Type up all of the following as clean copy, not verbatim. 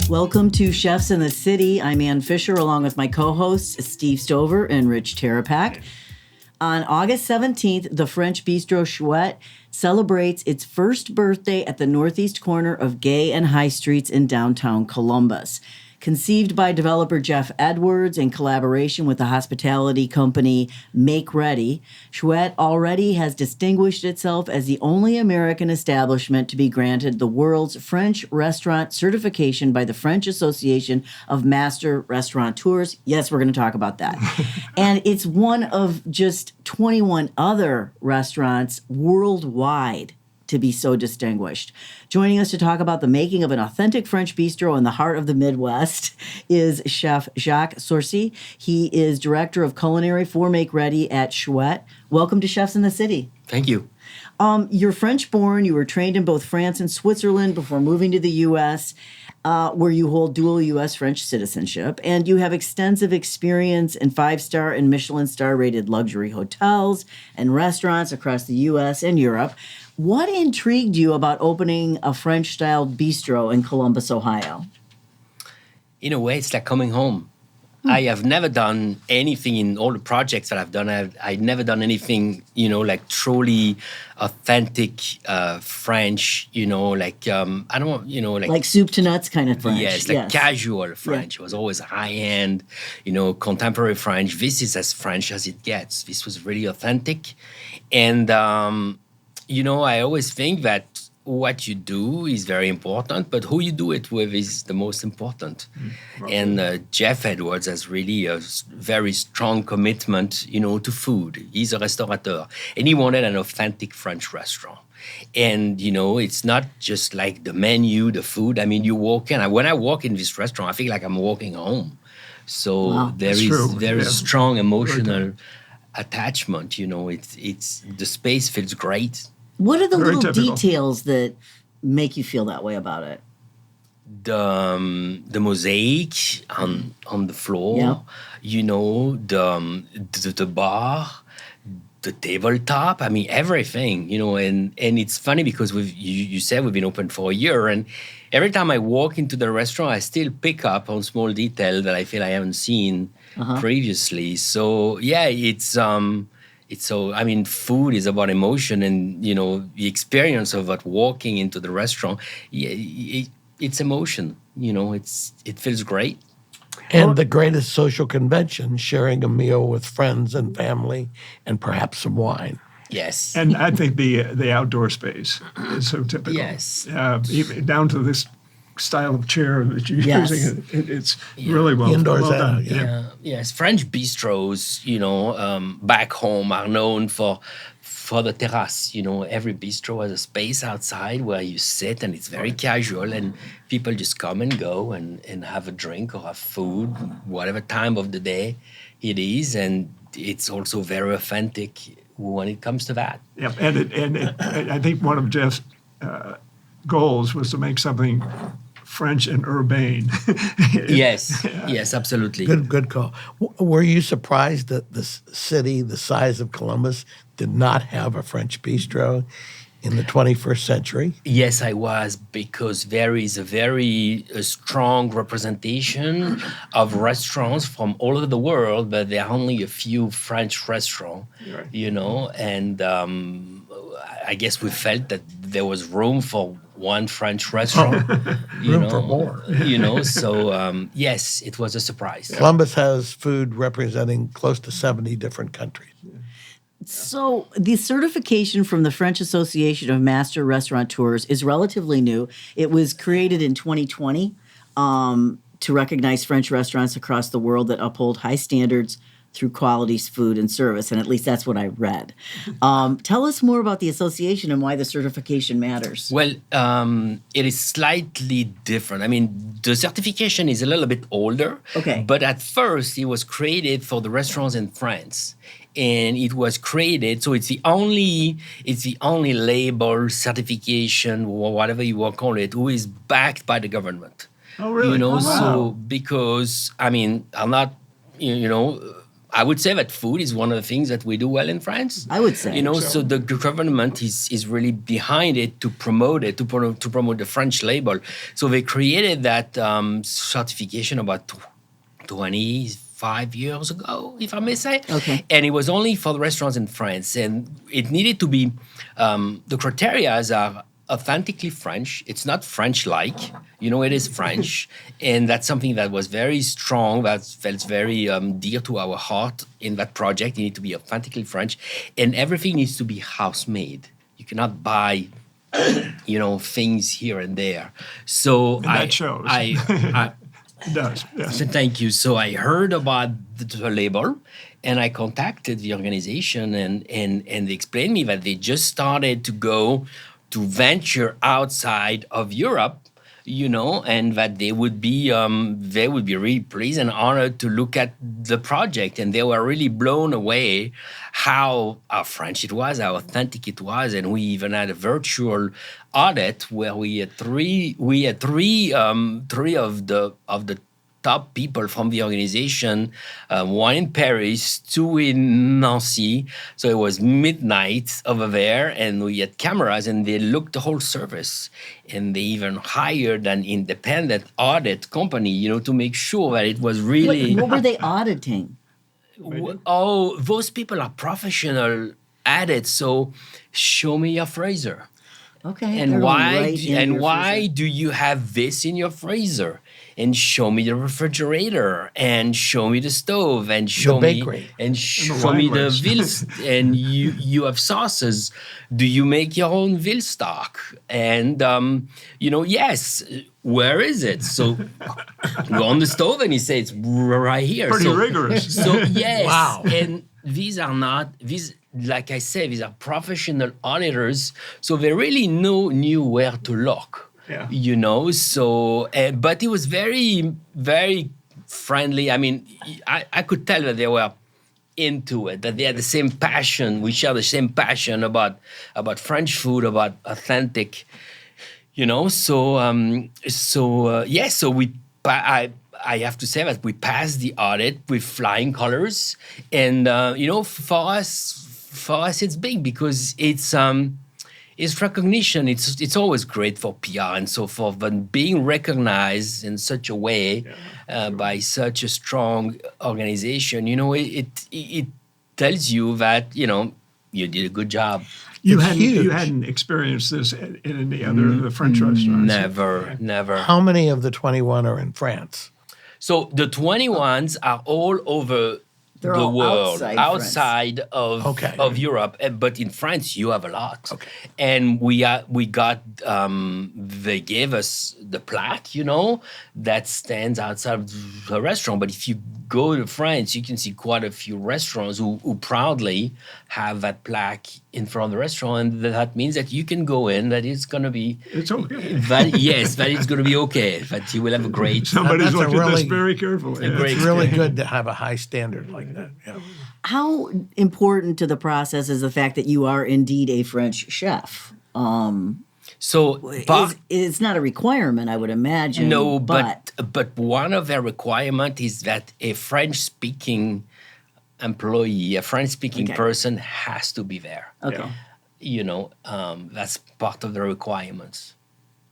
Welcome to Chefs in the City. I'm Ann Fisher, along with my co-hosts Steve Stover and Rich Terapak. On August 17th, the French Bistro Chouette celebrates its first birthday at the northeast corner of Gay and High Streets in downtown Columbus. Conceived by developer Jeff Edwards in collaboration with the hospitality company MakeReady, Chouette already has distinguished itself as the only American establishment to be granted the world's French restaurant certification by the French Association of Master Restaurateurs. Yes, we're going to talk about that. And it's one of just 21 other restaurants worldwide to be so distinguished. Joining us to talk about the making of an authentic French bistro in the heart of the Midwest is Chef Jacques Sorci. He is Director of Culinary for MakeReady at Chouette. Welcome to Chefs in the City. Thank you. You're French-born. You were trained in both France and Switzerland before moving to the U.S., where you hold dual U.S.-French citizenship, and you have extensive experience in 5-star and Michelin star-rated luxury hotels and restaurants across the U.S. and Europe. What intrigued you about opening a French-styled bistro in Columbus, Ohio? In a way, it's like coming home. I have never done anything in all the projects that I've done. I've never done anything, like truly authentic French, I don't want, Like soup to nuts kind of French. Yes, casual French. It was always high-end, contemporary French. This is as French as it gets. This was really authentic. And, I always think that what you do is very important, but who you do it with is the most important. And Jeff Edwards has really a very strong commitment, to food. He's a restaurateur, and he wanted an authentic French restaurant. And, it's not just like the menu, the food. I mean, you walk in. When I walk in this restaurant, I feel like I'm walking home. So there is very strong emotional attachment. It's the space feels great. What are the little details that make you feel that way about it? The mosaic on the floor, the bar, the tabletop. I mean, everything, and it's funny because you said we've been open for a year, and every time I walk into the restaurant, I still pick up on small detail that I feel I haven't seen previously. So yeah, it's so, I mean, food is about emotion, and, the experience of walking into the restaurant, it's emotion, it feels great. And the greatest social convention, sharing a meal with friends and family and perhaps some wine. Yes. And I think the outdoor space is so typical. Yes. Even down to this style of chair that you're using, it's really well done. Yes, French bistros, back home are known for the terrace. Every bistro has a space outside where you sit, and it's very casual, and people just come and go and have a drink or have food, whatever time of the day it is, and it's also very authentic when it comes to that. Yeah, and I think one of Jeff's goals was to make something French and urbane. Yes, absolutely. Good call. Were you surprised that the city, the size of Columbus, did not have a French bistro in the 21st century? Yes, I was, because there is a very strong representation of restaurants from all over the world, but there are only a few French restaurants, and I guess we felt that there was room for one French restaurant. Room for more. So yes, it was a surprise. Columbus has food representing close to 70 different countries. So the certification from the French Association of Master Restaurateurs is relatively new. It was created in 2020 to recognize French restaurants across the world that uphold high standards through quality food and service, and at least that's what I read. Tell us more about the association and why the certification matters. Well, it is slightly different. I mean, the certification is a little bit older, but at first it was created for the restaurants in France. And it was created, so it's the only label, certification, or whatever you want to call it, who is backed by the government. Oh, really? So because, I mean, I'm not, I would say that food is one of the things that we do well in France. I would say. So the government is really behind it to promote it, to promote the French label. So they created that certification about 25 years ago, if I may say. Okay. And it was only for the restaurants in France. And it needed to be, the criteria are authentically French. It's not French-like. It is French. And that's something that was very strong, that felt very dear to our heart in that project. You need to be authentically French. And everything needs to be house-made. You cannot buy, things here and there. So that shows. It does, yes. Thank you. So I heard about the label, and I contacted the organization, and they explained me that they just started to go to venture outside of Europe, and that they would be really pleased and honored to look at the project, and they were really blown away how French it was, how authentic it was, and we even had a virtual audit where we had three of the top people from the organization, one in Paris, two in Nancy. So it was midnight over there, and we had cameras, and they looked the whole service. And they even hired an independent audit company, to make sure that it was really... What were they auditing? Oh, those people are professional at it. So show me your freezer. Okay. And why freezer. do you have this in your freezer? And show me the refrigerator, and show me the stove, and show me the veal, and you have sauces. Do you make your own veal stock? And yes. Where is it? So go on the stove, and he says it's right here. Pretty rigorous. So yes. Wow. And these are not these. Like I said, these are professional auditors, so they really knew where to look. Yeah. So, but it was very, very friendly. I mean, I could tell that they were into it, that they had the same passion. We share the same passion about French food, about authentic, So, I have to say that we passed the audit with flying colors, and for us, it's big because it's recognition. It's always great for PR and so forth, but being recognized in such a way by such a strong organization, it tells you that you did a good job. You hadn't experienced this in any other of the French restaurants? Never. How many of the 21 are in France? So the 21s are all over They're the all world, outside of Europe. But in France, you have a lot. Okay. And they gave us the plaque, that stands outside of the restaurant. But if you go to France, you can see quite a few restaurants who proudly have that plaque in front of the restaurant. And that means that you can go in, that it's going to be... It's okay. that it's going to be okay, that you will have a great... Somebody's That's a looked at this really- very carefully. It's really good to have a high standard like that. Yeah. How important to the process is the fact that you are indeed a French chef? It's not a requirement, I would imagine. No, but one of their requirements is that a French-speaking employee, a French-speaking person has to be there. Okay. That's part of the requirements.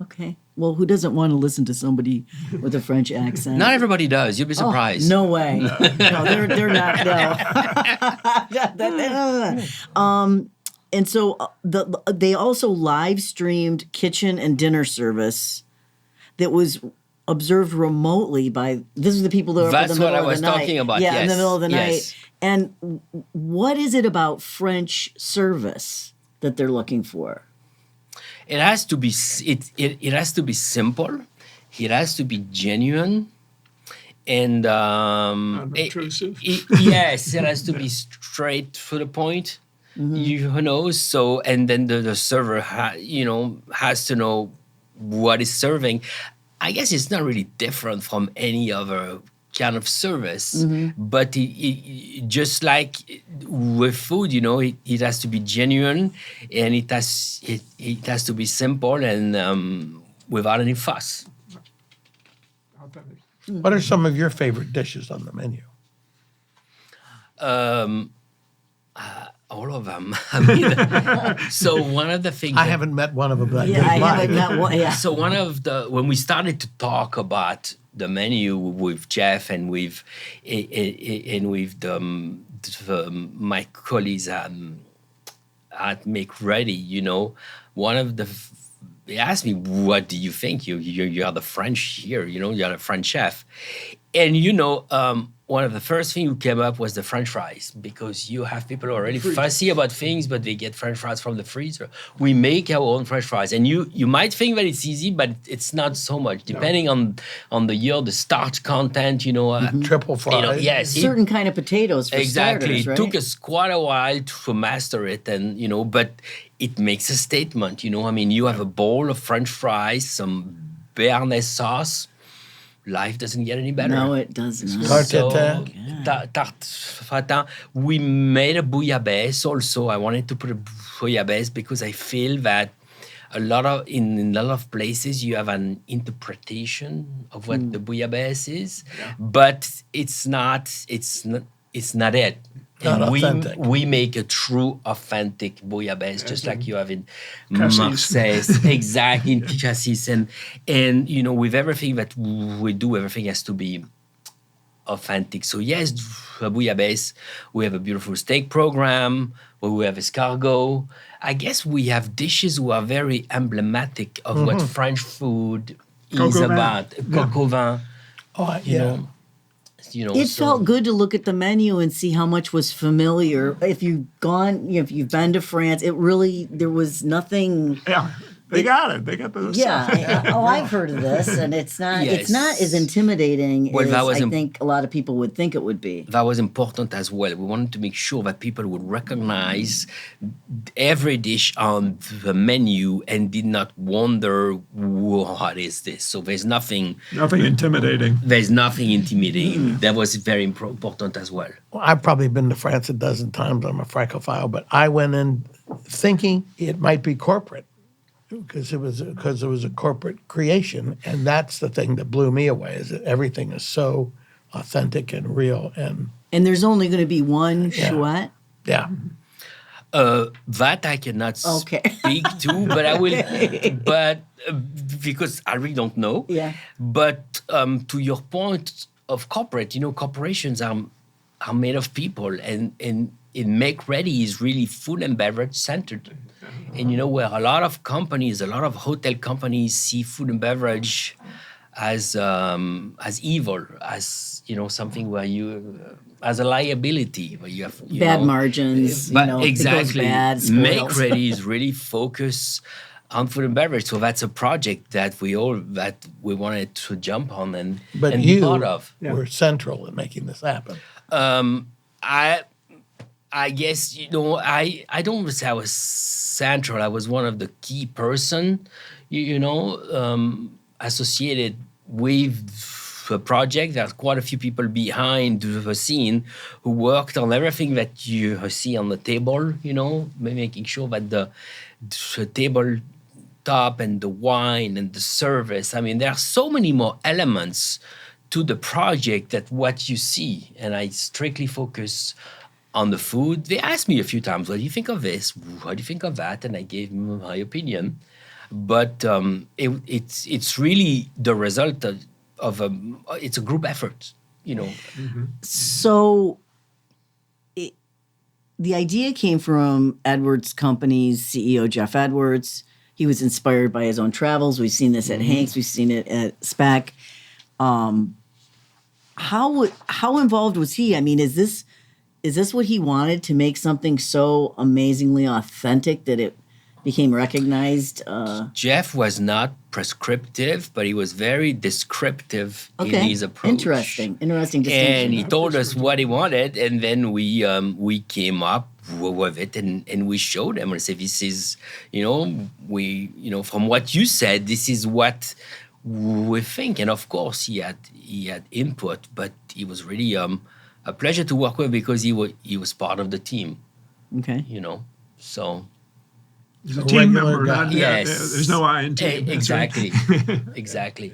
Okay. Well, who doesn't want to listen to somebody with a French accent? Not everybody does. You'll be surprised. No way. No, they're not. No. And so they also live streamed kitchen and dinner service that was observed remotely by. This is the people that were That's in the middle what I of the was night. talking about. Yeah, Yes. in the middle of the Yes. night. And what is it about French service that they're looking for? It has to be. It has to be simple. It has to be genuine, and Unobtrusive. yes, it has to be straight to the point. So, and then the server has to know what is serving. I guess it's not really different from any other kind of service, but it just like with food, it has to be genuine, and it has to be simple and without any fuss. What are some of your favorite dishes on the menu? All of them. I mean, so one of the things I haven't met one of them that Yeah, I didn't haven't like. met one. Yeah. So one of the when we started to talk about the menu with Jeff and with my colleagues at MakeReady, you know, one of the they asked me, "What do you think? You are the French here, you know, you're a French chef," and you know. One of the first things who came up was the French fries, because you have people who are really fussy about things, but they get French fries from the freezer. We make our own French fries, and you might think that it's easy, but it's not so much. Depending on the year, the starch content, you know. Triple fries. You know, yes, Certain kind of potatoes for exactly. starters, right? It took us quite a while to master it, and you know, but it makes a statement. You know, I mean, you have a bowl of French fries, some béarnaise sauce. Life doesn't get any better. No, it does not. Tarte So, Tatin. tarte Tatin. We made a bouillabaisse also. I wanted to put a bouillabaisse because I feel that in a lot of places you have an interpretation of what the bouillabaisse is, but it's not it. Not And authentic. we make a true authentic bouillabaisse, just like you have in Cassis. Marseille, exactly, in Cassis. And you know, with everything that we do, everything has to be authentic. So yes, a bouillabaisse. We have a beautiful steak program where we have escargot. I guess we have dishes who are very emblematic of what French food is Coq au vin. about. Coq au vin, Oh, you yeah. know. It so- felt good to look at the menu and see how much was familiar. If you've gone, if you've been to France, there was nothing. Yeah, they got it. They got the Yeah. I've heard of this, and it's not Yes. as intimidating Well, as that was I think a lot of people would think it would be. That was important as well. We wanted to make sure that people would recognize every dish on the menu and did not wonder, what is this? So there's nothing intimidating. intimidating. That was very important as well. Well, I've probably been to France a dozen times. I'm a Francophile, but I went in thinking it might be corporate because it was a corporate creation, and that's the thing that blew me away is that everything is so authentic and real, and And there's only going to be one chouette. yeah. That I cannot Okay. speak to, but I will. But because I really don't know. Yeah. But to your point of corporate, you know, corporations are made of people, and in MakeReady is really food and beverage centered. And you know, where a lot of hotel companies see food and beverage as evil, as you know, something where you as a liability, where you have Bad margins, But if it goes exactly, bad, spoils. MakeReady is really focused on food and beverage. So that's a project that we wanted to jump on and But be you part of. were central in making this happen. I guess, you know, I don't want to say I was central. I was one of the key person, associated with the project. There's quite a few people behind the scene who worked on everything that you see on the table, you know, making sure that the table top and the wine and the service. I mean, there are so many more elements to the project that what you see. And I strictly focus on the food. They asked me a few times, what do you think of this? What do you think of that? And I gave them my opinion. But it's really the result of it's a group effort, you know. So the idea came from Edwards Company's CEO, Jeff Edwards. He was inspired by his own travels. We've seen this at Hank's. We've seen it at Speck. How involved was he? I mean, is this what he wanted, to make something so amazingly authentic that it became recognized? Jeff was not prescriptive, but he was very descriptive in his approach. Interesting distinction. And he told us what he wanted, and then we came up with it, and we showed him and said, "This is, from what you said, this is what we think." And of course, he had input, but he was really a pleasure to work with because he was part of the team. Okay. You know, so. He's a A team regular member. guy. Not, Yes. There's no I in team. That's right. Exactly. Exactly.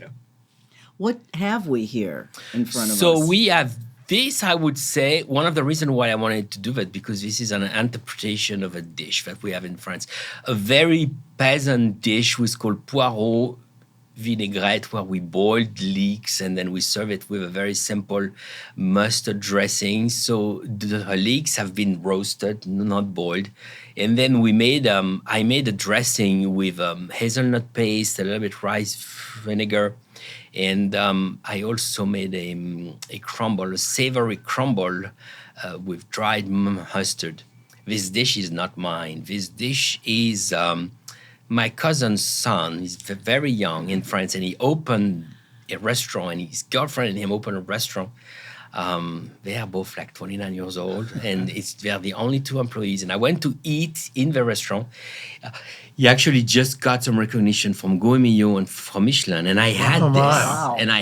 What have we here in front of us? So we have This, I would say, one of the reasons why I wanted to do that, because this is an interpretation of a dish that we have in France. A very peasant dish was called poireau vinaigrette, where we boiled leeks and then we serve it with a very simple mustard dressing. So the leeks have been roasted, not boiled. And then I made a dressing with hazelnut paste, a little bit rice vinegar, and I also made a crumble, a savory crumble with dried mustard. This dish is not mine. This dish is my cousin's son. He's very young in France, and he opened a restaurant, and his girlfriend and him opened a restaurant. They are both like 29 years old, and they're the only two employees. And I went to eat in the restaurant. He actually just got some recognition from Gourmillon and from Michelin, and I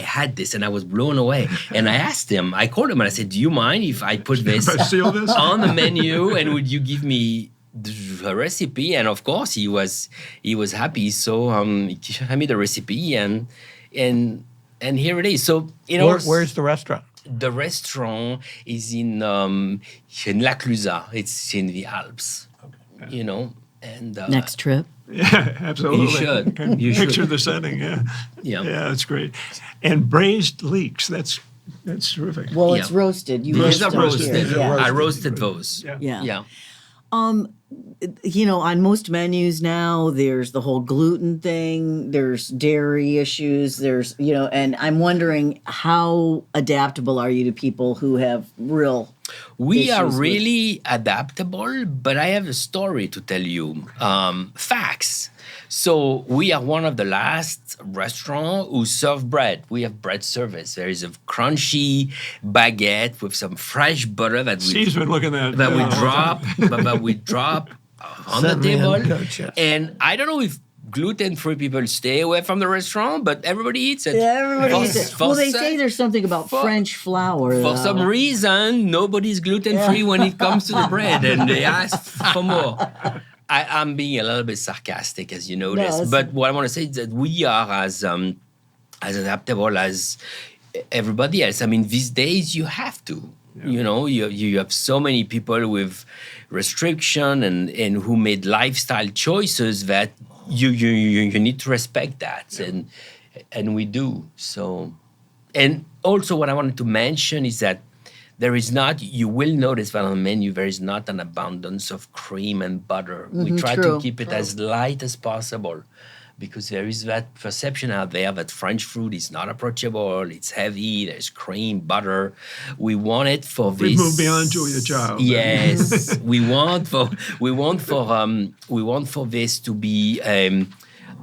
had this, and I was blown away. And I asked him, I called him, and I said, "Do you mind if I put this Steal this? on the menu, and would you give me the recipe?" And of course, he was happy. So he made the recipe, and here it is. So Where's the restaurant? the restaurant is in La Clusaz. It's in the Alps. You know, and Next trip. Yeah, absolutely. You should. Can You picture should. the setting. Yeah. Yeah. Yeah, that's great. And braised leeks. That's terrific. Well, Yeah. it's roasted. You These roast are them roasted. here. Yeah. I roasted those. Yeah. Yeah. Yeah. You know, on most menus now, there's the whole gluten thing, there's dairy issues, there's, you know, and I'm wondering how adaptable are you to people who have real We are issues with- really adaptable, but I have a story to tell you. Facts. So we are one of the last restaurants who serve bread. We have bread service. There is a crunchy baguette with some fresh butter that Steve's been looking at that we the whole drop, time. that we drop on the Send me in, table. Coach, yes. And I don't know if gluten-free people stay away from the restaurant, but everybody eats it. Yeah, everybody For- eats it. for Well, they some- say there's something about for- French flour. For though. some reason, nobody's gluten-free when it comes to the bread, and they ask for more. I'm being a little bit sarcastic, as you notice, it's- but what I want to say is that we are as adaptable as everybody else. I mean, these days you have to. You know, you have so many people with restriction and who made lifestyle choices that you need to respect that, and we do. So, and also what I wanted to mention is that there is not, you will notice that on the menu, there is not an abundance of cream and butter. We try true. to keep it as light as possible because there is that perception out there that French food is not approachable, it's heavy, there's cream, butter. We want it for this. We've moved beyond Julia Child. Yes, we want for this to be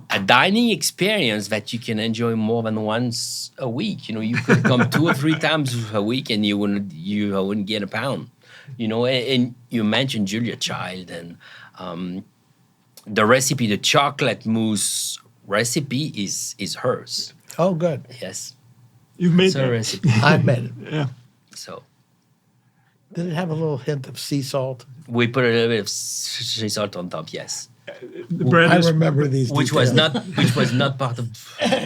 a dining experience that you can enjoy more than once a week. You know, you could come 2 or 3 times a week and you wouldn't get a pound. You know, and you mentioned Julia Child and the recipe, the chocolate mousse recipe is hers. Oh, good. Yes, You've made it's her that. recipe. I made it. Yeah. So Did it have a little hint of sea salt? we put a little bit of sea salt on top. Yes, The bread I is remember these which was details. not part of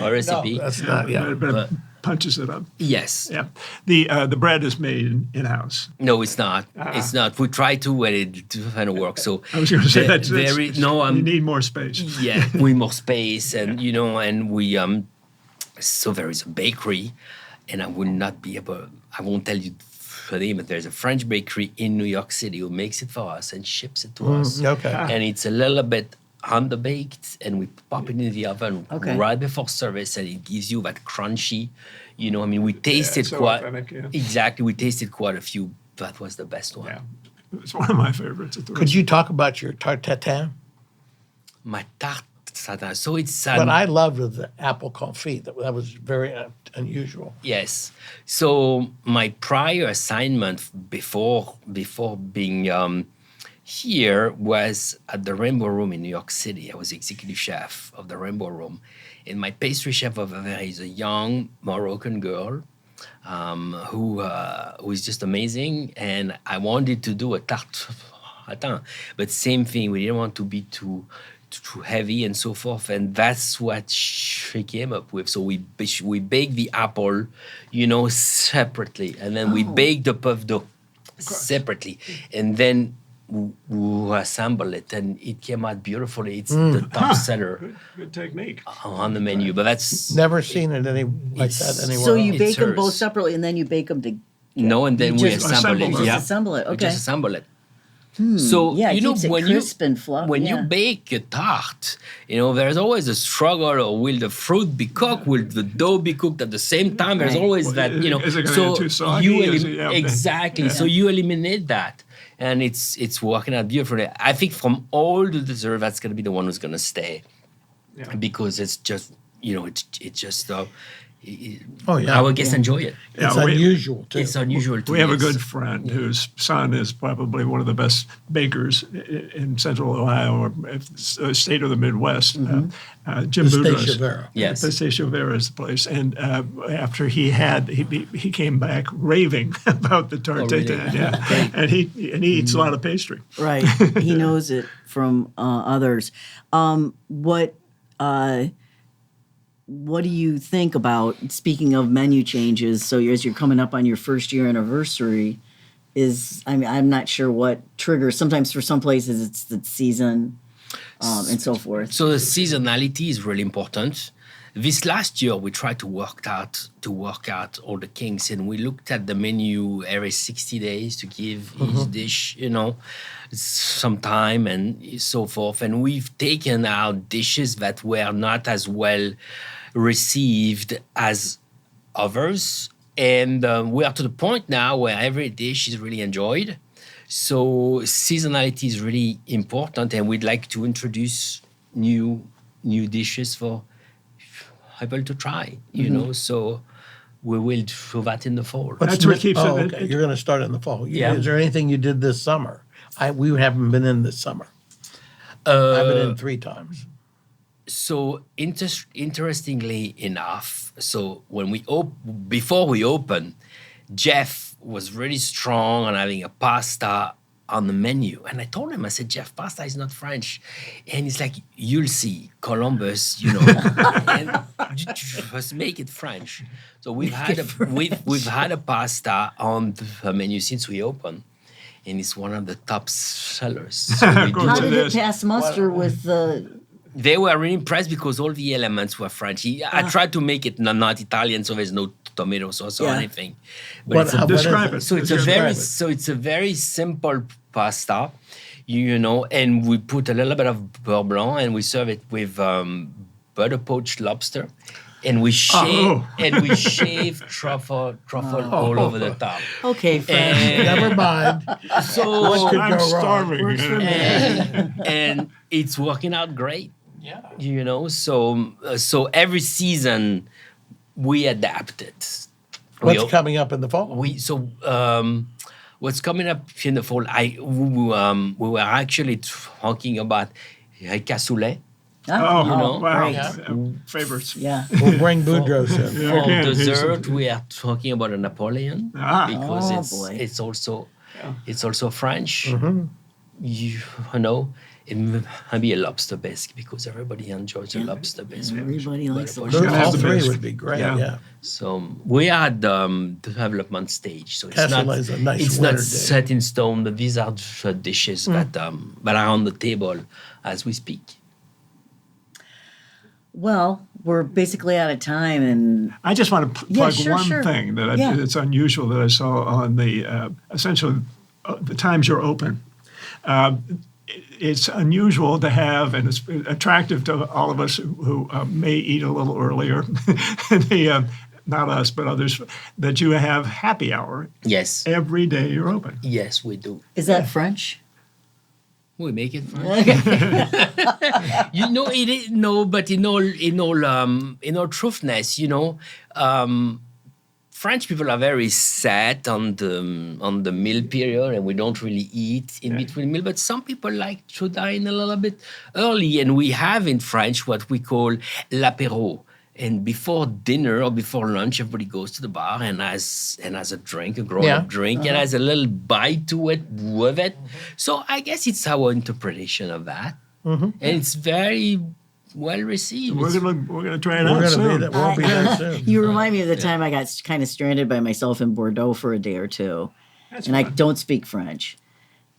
our recipe. No, that's not, yeah. but punches it up. Yes. Yeah. The bread is made in-house. No, it's not. It's not. We try to, and it doesn't work. So I was going to say ve- that's very no. you need more space. Yeah, we more space, and you know, and we So there is a bakery, and I will not be able. I won't tell you the name, but there's a French bakery in New York City who makes it for us and ships it to us. Okay. And it's a little bit underbaked, and we pop it in the oven Okay. right before service, and it gives you that crunchy. You know, I mean, we tasted it's so quite authentic, yeah. exactly. We tasted quite a few. That was the best one. Yeah. It's one of my favorites at the Could you talk about your tarte tatin? My tarte Tatin. So it's What I loved was the apple confit. That was very unusual. yes. So my prior assignment before being here was at the Rainbow Room in New York City. I was executive chef of the Rainbow Room, and my pastry chef over there is a young Moroccan girl who is just amazing. And I wanted to do a tarte tatin, but same thing. We didn't want to be too too heavy and so forth. And that's what she came up with. So we bake the apple, separately, and then we bake the puff dough separately, and then we assemble it, and it came out beautifully. It's the top seller Good technique. on the menu. But that's Never seen it like that anywhere So you else. bake them hers. both separately, and then you bake them to. no, and then You we just assemble it. assemble Just Yeah. assemble it. We Okay. just assemble it. So Yeah, it you know keeps it when crisp and fluffy, when you yeah. bake a tart, there's always a struggle. Or will the fruit be cooked? Will the dough be cooked at the same time? There's Right. always Well, that is it gonna So get too soggy? you Is it- yeah. exactly. So you eliminate that, and it's working out beautifully. I think from all the dessert, that's going to be the one who's going to stay, Yeah. because it's just it's just. Oh, yeah. Our guests enjoy it. It's Yeah, unusual, too. It's unusual. We have a yes. good friend whose son is probably one of the best bakers in Central Ohio or state of the Midwest. Jim Boudreaux's. Pistachio. Yes. Pistachio Vera is the place. And after he came back raving about the tarte really? tatin, yeah. and he eats a lot of pastry. Right. He knows it from others. What do you think about, speaking of menu changes, so as you're coming up on your first year anniversary, I'm not sure what triggers. Sometimes for some places it's the season and so forth. So the seasonality is really important. This last year, we tried to work out all the kinks, and we looked at the menu every 60 days to give each dish, some time and so forth. And we've taken out dishes that were not as well received as others, and we are to the point now where every dish is really enjoyed. So seasonality is really important, and we'd like to introduce new dishes for people to try, so we will do that in the fall. That's what keeps Oh, it. okay. You're going to start in the fall. Yeah. Is there anything you did this summer? We haven't been in this summer. I've been in 3 times. So interestingly enough, so when before we opened, Jeff was really strong on having a pasta on the menu. And I told him, I said, Jeff, pasta is not French. And he's like, you'll see, Columbus, and just make it French. So we've had a pasta on the menu since we opened, and it's one of the top sellers. So we do How So did it there's- pass muster with the? They were really impressed because all the elements were French. I tried to make it not Italian, so there's no tomato sauce or Yeah. anything. But it's a, what is Describe it? it. so it's a very simple pasta, and we put a little bit of beurre blanc, and we serve it with butter poached lobster, and we shave truffle all over the top. Okay, Fred. And Never mind. so What could I'm go wrong? starving. Works for me. and it's working out great. Yeah. So every season we adapt it. What's coming up in the fall? What's coming up in the fall? We were actually talking about cassoulet. Oh, wow. right. Favorites. Yeah. We'll bring Boudreaux in. For Yeah. dessert, we are talking about a Napoleon because Oh, boy. it's also French. It might be a lobster bisque because everybody enjoys a lobster bisque. Everybody likes the Gotta have All the 3 best. would be great, Yeah. yeah. So we are at the development stage. So Cassoulet is a nice it's not winter dish. set in stone, but these are the dishes that are on the table as we speak. Well, we're basically out of time, and I just want to Yeah, plug sure, one sure. thing that Yeah. it's unusual that I saw on the essentially the times you're open. It's unusual to have, and it's attractive to all of us who may eat a little earlier, not us, but others, that you have happy hour Yes. every day you're open. Yes, we do. is that French? We make it fun. It is but in all truthness, French people are very set on the meal period, and we don't really eat in between meal. But some people like to dine a little bit early, and we have in French what we call l'apéro. And before dinner or before lunch, everybody goes to the bar and has a drink, a grown-up drink, and has a little bite to it with it. So I guess it's our interpretation of that. and it's very well received. We're gonna try it We're out going to soon. be there. We'll be there soon. You remind me of the time I got kind of stranded by myself in Bordeaux for a day or two, and I don't speak French.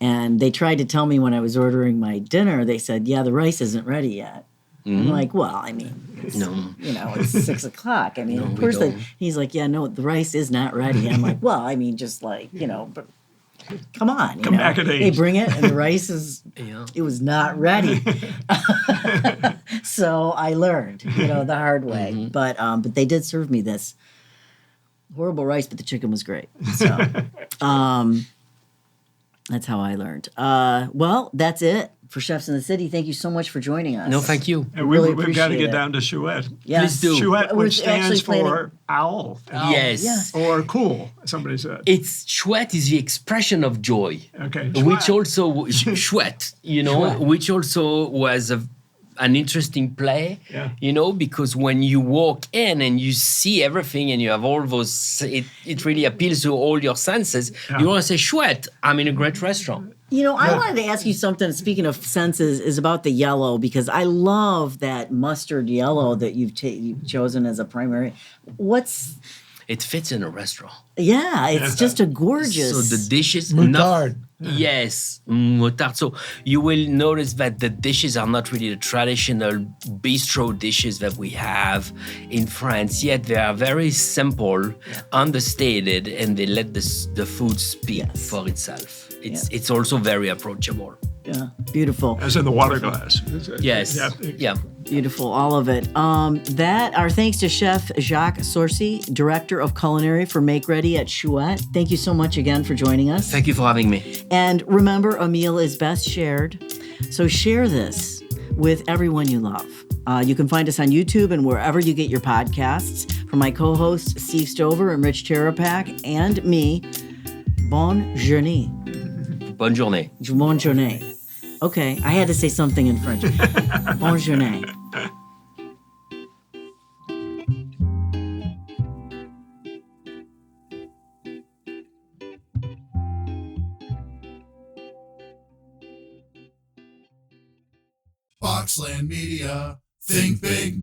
And they tried to tell me when I was ordering my dinner, they said, "Yeah, the rice isn't ready yet." I'm like, "Well, I mean, it's, it's 6 o'clock. I mean, of course." He's like, "Yeah, no, the rice is not ready." I'm like, "Well, I mean, just like but come on, Come back at They 8. bring it, and the rice is it was not ready." So I learned, the hard way. But they did serve me this horrible rice, but the chicken was great. So that's how I learned. Well, that's it for Chefs in the City. Thank you so much for joining us. No, thank you. And Really we've got to appreciate get it. down to Chouette. Yes. Please do. Chouette, We're which actually stands for owl. Yes. Yeah. Or cool, somebody said. It's chouette is the expression of joy. Okay. Which Chouette. also chouette, which also was an interesting play, because when you walk in and you see everything and you have all those, it really appeals to all your senses. You want to say chouette, I'm in a great restaurant. I wanted to ask you something. Speaking of senses, is about the yellow, because I love that mustard yellow that you've chosen as a primary. It fits in a restaurant. Yeah, it's just a gorgeous. So the dishes, Moutarde. Yes, moutarde. So you will notice that the dishes are not really the traditional bistro dishes that we have in France. Yet they are very simple, understated, and they let the food speak for itself. It's also very approachable. Yeah, beautiful. As in the water glass. Yes. Yeah. Beautiful, all of it. Our thanks to Chef Jacques Sorci, Director of Culinary for MakeReady at Chouette. Thank you so much again for joining us. Thank you for having me. And remember, a meal is best shared. So share this with everyone you love. You can find us on YouTube and wherever you get your podcasts. For my co-hosts, Steve Stover and Rich Terapak, and me, bonne journée. Bonne journée. Bonne journée. Okay, I had to say something in French. Bonne journée. Boxland Media. Think big.